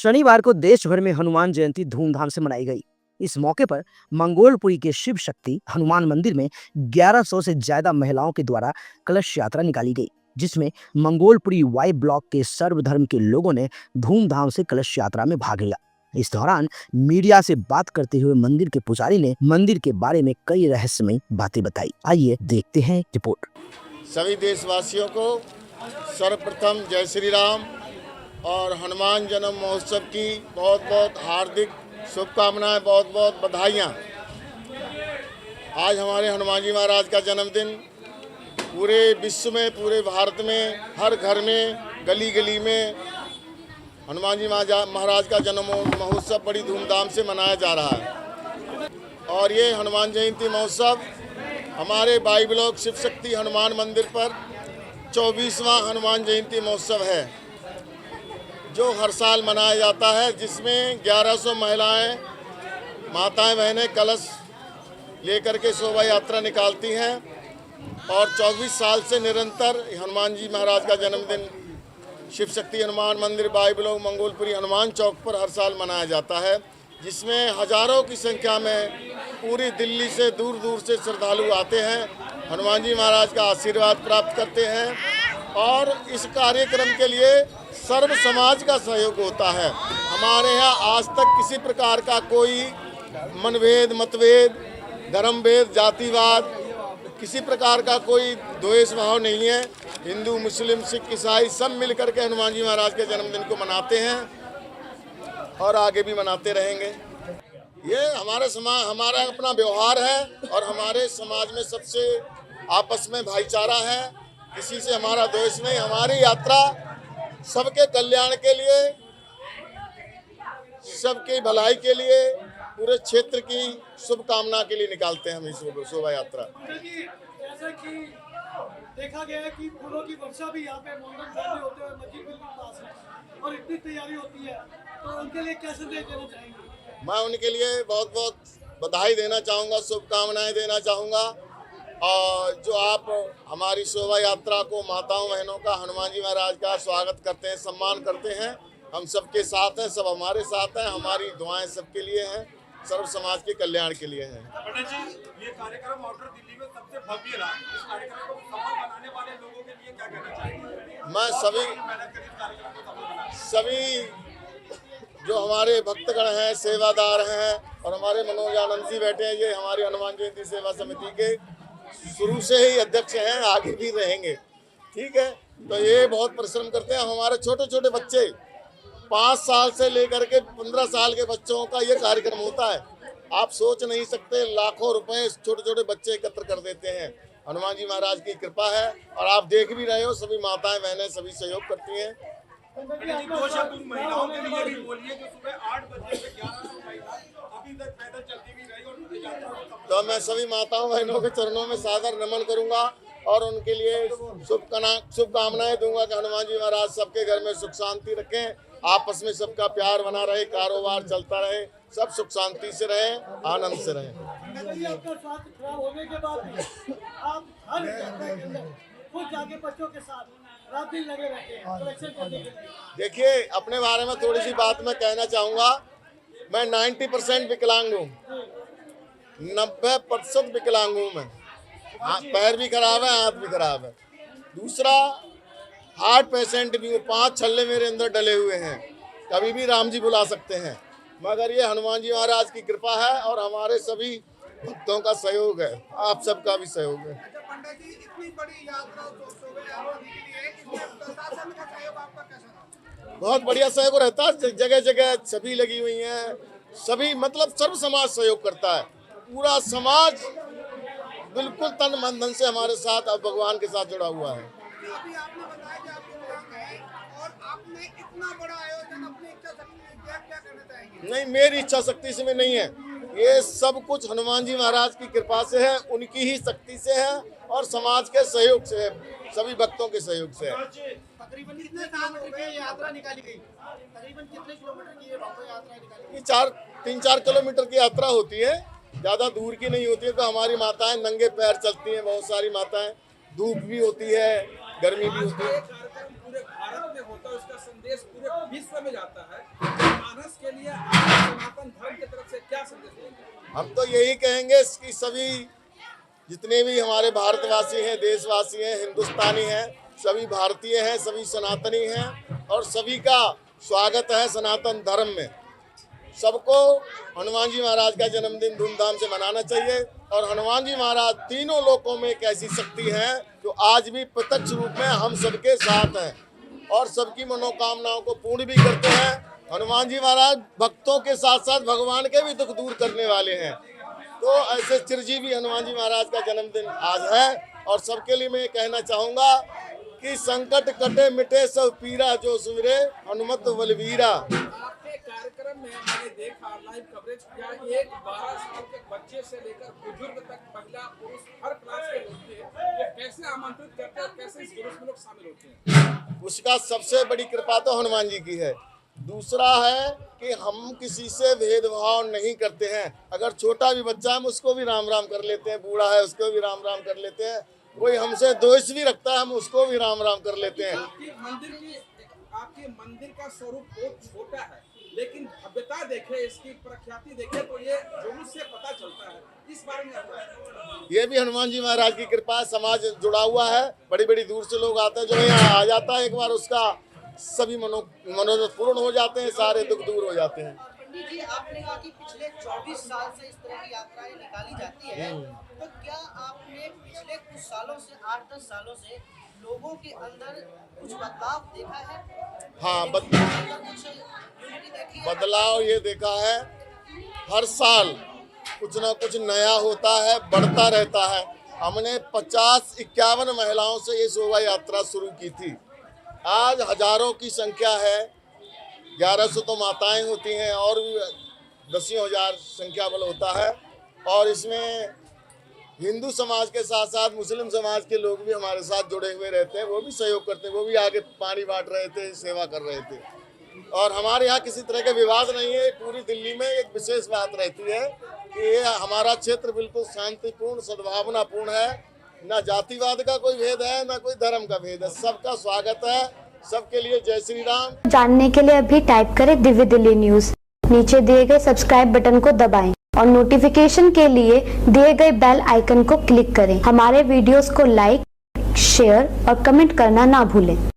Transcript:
शनिवार को देश भर में हनुमान जयंती धूमधाम से मनाई गई। इस मौके पर मंगोलपुरी के शिव शक्ति हनुमान मंदिर में 1100 से ज्यादा महिलाओं के द्वारा कलश यात्रा निकाली गई, जिसमें मंगोलपुरी वाई ब्लॉक के सर्वधर्म के लोगों ने धूमधाम से कलश यात्रा में भाग लिया। इस दौरान मीडिया से बात करते हुए मंदिर के पुजारी ने मंदिर के बारे में कई रहस्यमयी बातें बताई। आइए देखते हैं रिपोर्ट। सभी देशवासियों को सर्वप्रथम जय श्री राम और हनुमान जन्म महोत्सव की बहुत बहुत हार्दिक शुभकामनाएं, बहुत बहुत बधाइयाँ। आज हमारे हनुमान जी महाराज का जन्मदिन पूरे विश्व में, पूरे भारत में, हर घर में, गली गली में हनुमान जी महाराज का जन्म महोत्सव बड़ी धूमधाम से मनाया जा रहा है। और ये हनुमान जयंती महोत्सव हमारे बाई ब्लॉक शिव शक्ति हनुमान मंदिर पर 24वां हनुमान जयंती महोत्सव है, जो हर साल मनाया जाता है, जिसमें 1100 महिलाएं, माताएं, बहनें कलश लेकर के शोभा यात्रा निकालती हैं। और 24 साल से निरंतर हनुमान जी महाराज का जन्मदिन शिव शक्ति हनुमान मंदिर बाई ब्लॉक मंगोलपुरी हनुमान चौक पर हर साल मनाया जाता है, जिसमें हजारों की संख्या में पूरी दिल्ली से, दूर दूर से श्रद्धालु आते हैं, हनुमान जी महाराज का आशीर्वाद प्राप्त करते हैं। और इस कार्यक्रम के लिए सर्व समाज का सहयोग होता है। हमारे यहाँ आज तक किसी प्रकार का कोई मनभेद, मतभेद, धर्मभेद, जातिवाद, किसी प्रकार का कोई द्वेष भाव नहीं है। हिंदू, मुस्लिम, सिख, ईसाई सब मिल करके हनुमान जी महाराज के जन्मदिन को मनाते हैं और आगे भी मनाते रहेंगे। ये हमारा अपना व्यवहार है और हमारे समाज में सबसे आपस में भाईचारा है। किसी से हमारा द्वेष नहीं। हमारी यात्रा सबके कल्याण के लिए, सबकी भलाई के लिए, पूरे क्षेत्र की शुभकामना के लिए निकालते हैं हम इस शोभा यात्रा। जैसे कि देखा गया है कि फूलों की वर्षा भी यहाँ पे मंगल शादी होते हुए मस्जिद के पास है और इतनी तैयारी होती है, तो उनके लिए क्या संदेश देना चाहेंगे? मैं उनके लिए बहुत बहुत बधाई देना चाहूँगा, शुभकामनाएं देना चाहूँगा। और जो आप हमारी शोभा यात्रा को, माताओं बहनों का, हनुमान जी महाराज का स्वागत करते हैं, सम्मान करते हैं, हम सबके साथ हैं, सब हमारे साथ हैं। हमारी दुआएं सबके लिए हैं, सर्व समाज के कल्याण के लिए हैं। पंडित जी, ये कार्यक्रम आउटर दिल्ली में सबसे भव्य रहा। इस कार्यक्रम को सफल बनाने वाले लोगों के लिए क्या कहना चाहेंगे? मैं सभी जो हमारे भक्तगण हैं, सेवादार हैं, और हमारे मनोज आनंद जी बैठे हैं, ये हमारी हनुमान जयंती सेवा समिति के शुरू से ही अध्यक्ष हैं, आगे भी रहेंगे। ठीक है, तो ये बहुत परिश्रम करते हैं। हमारे छोटे छोटे बच्चे 5 साल से लेकर के 15 साल के बच्चों का ये कार्यक्रम होता है। आप सोच नहीं सकते, लाखों रुपए छोटे छोटे बच्चे एकत्र कर देते हैं। हनुमान जी महाराज की कृपा है और आप देख भी रहे हो, सभी माताएं बहनें सभी सहयोग करती हैं। दो शब्द महिलाओं के लिए भी बोलिए, जो सुबह 8 बजे से 11 महिला अभी तक पैदल चलती भी रही और यात्रा को। तो मैं सभी माताओं बहनों के चरणों में सादर नमन करूंगा और उनके लिए शुभकामनाएं दूंगा कि हनुमान जी महाराज सबके घर में सुख शांति रखें, आपस में सबका प्यार बना रहे, कारोबार चलता रहे, सब सुख शांति से रहे, आनंद से रहे। आपका स्वास्थ्य खराब होने के बाद भी आप हर यात्रा के अंदर खुद जाके बच्चों के साथ रात दिन लगे रहते हैं कलेक्शन करने के लिए। देखिए, अपने बारे में थोड़ी सी बात मैं कहना चाहूँगा। मैं 90% विकलांग हूँ, 90% विकलांग हूँ मैं। पैर भी खराब है, हाथ भी खराब है। दूसरा, हार्ट पेशेंट भी हूँ, 5 छल्ले मेरे अंदर डले हुए हैं, कभी भी राम जी बुला सकते हैं। मगर ये हनुमान जी महाराज की कृपा है और हमारे सभी भक्तों का सहयोग है, आप सबका भी सहयोग है। पंडित जी, इतनी बड़ी यात्रा प्रशासन का सहयोग आपका कैसा रहा? बहुत बढ़िया सहयोग रहता है, जगह जगह सभी लगी हुई हैं, सभी मतलब सर्व समाज सहयोग करता है। पूरा समाज बिल्कुल तन मन धन से हमारे साथ और भगवान के साथ जुड़ा हुआ है। अभी आपने बताया कि आप विकलांग हैं और आपने इतना बड़ा आयोजन अपनी इच्छा शक्ति से क्या करना चाहेंगे? नहीं, मेरी इच्छा शक्ति से में नहीं है, ये सब कुछ हनुमान जी महाराज की कृपा से है, उनकी ही शक्ति से है और समाज के सहयोग से है, सभी भक्तों के सहयोग से है। तकरीबन कितने किलोमीटर की यात्रा निकाली गई? तकरीबन कितने किलोमीटर की यात्रा निकाली गई? ये 3-4 किलोमीटर की यात्रा होती है, ज़्यादा दूर की नहीं होती है। तो हमारी माताएं नंगे पैर चलती हैं, बहुत सारी माताएं धूप भी होती है, गर्मी भी होती है। ये कार्यक्रम पूरे भारत में होता है, उसका संदेश पूरे विश्व में जाता है। मानस के लिए आप सनातन धर्म की तरफ से क्या संदेश देंगे? हम तो यही कहेंगे कि सभी जितने भी हमारे भारतवासी हैं, देशवासी हैं, हिंदुस्तानी हैं, सभी भारतीय हैं, सभी सनातनी हैं और सभी का स्वागत है सनातन धर्म में। सबको हनुमान जी महाराज का जन्मदिन धूमधाम से मनाना चाहिए। और हनुमान जी महाराज तीनों लोकों में एक ऐसी शक्ति है जो आज भी प्रत्यक्ष रूप में हम सबके साथ हैं और सबकी मनोकामनाओं को पूर्ण भी करते हैं। हनुमान जी महाराज भक्तों के साथ साथ भगवान के भी दुख दूर करने वाले हैं। तो ऐसे चिरंजीवी हनुमान जी महाराज का जन्मदिन आज है और सबके लिए मैं कहना चाहूँगा कि संकट कटे मिटे सब पीरा, जो सुमिरे हनुमत बलवीरा। आपके कार्यक्रम में मैंने देखा, लाइव कवरेज किया, एक 12 साल के बच्चे से लेकर बुजुर्ग तक, महिला पुरुष हर क्लास के लोग थे। ये कैसे आमंत्रित करते हैं और कैसे इस जुलूस में लोग शामिल होते हैं? उसका सबसे बड़ी कृपा तो हनुमान जी की है। दूसरा है कि हम किसी से भेदभाव नहीं करते हैं। अगर छोटा भी बच्चा है हम उसको भी राम राम कर लेते हैं, बूढ़ा है उसको भी राम राम कर लेते हैं, कोई हमसे द्वेष भी रखता है हम उसको भी राम राम कर लेते हैं। आपके मंदिर का स्वरूप बहुत छोटा है, लेकिन भव्यता देखे, इसकी प्रख्याति देखे तो ये जुलूस से पता चलता है। इस बारे में ये भी हनुमान जी महाराज की कृपा है। समाज जुड़ा हुआ है, बड़ी बड़ी दूर से लोग आते हैं। जो यहाँ आ जाता है एक बार उसका सभी मनोरथ पूर्ण हो जाते हैं, सारे दुख दूर हो जाते हैं। पंडित जी, आपने कहा कि पिछले 24 साल से इस तरह की यात्राएं निकाली जाती है, तो क्या आपने पिछले कुछ सालों से 8-10 सालों से लोगों के अंदर कुछ बदलाव देखा है? हाँ, कुछ यूनिटी देखी है? बदलाव ये देखा है, हर साल कुछ ना कुछ नया होता है, बढ़ता रहता है। हमने 50-51 महिलाओं से ये शोभा यात्रा शुरू की थी। आज हजारों की संख्या है, 1100 तो माताएं होती हैं और भी 10,000 संख्या बल होता है। और इसमें हिंदू समाज के साथ साथ मुस्लिम समाज के लोग भी हमारे साथ जुड़े हुए रहते हैं, वो भी सहयोग करते हैं, वो भी आगे पानी बांट रहे थे, सेवा कर रहे थे। और हमारे यहाँ किसी तरह के विवाद नहीं है। पूरी दिल्ली में एक विशेष बात रहती है कि ये हमारा क्षेत्र बिल्कुल शांतिपूर्ण, सद्भावनापूर्ण है। ना जातिवाद का कोई भेद है, ना कोई धर्म का भेद है। सबका स्वागत है, सबके लिए जय श्री राम। जानने के लिए अभी टाइप करें दिव्य दिल्ली न्यूज, नीचे दिए गए सब्सक्राइब बटन को दबाएं और नोटिफिकेशन के लिए दिए गए बेल आइकन को क्लिक करें। हमारे वीडियोस को लाइक, शेयर और कमेंट करना ना भूलें।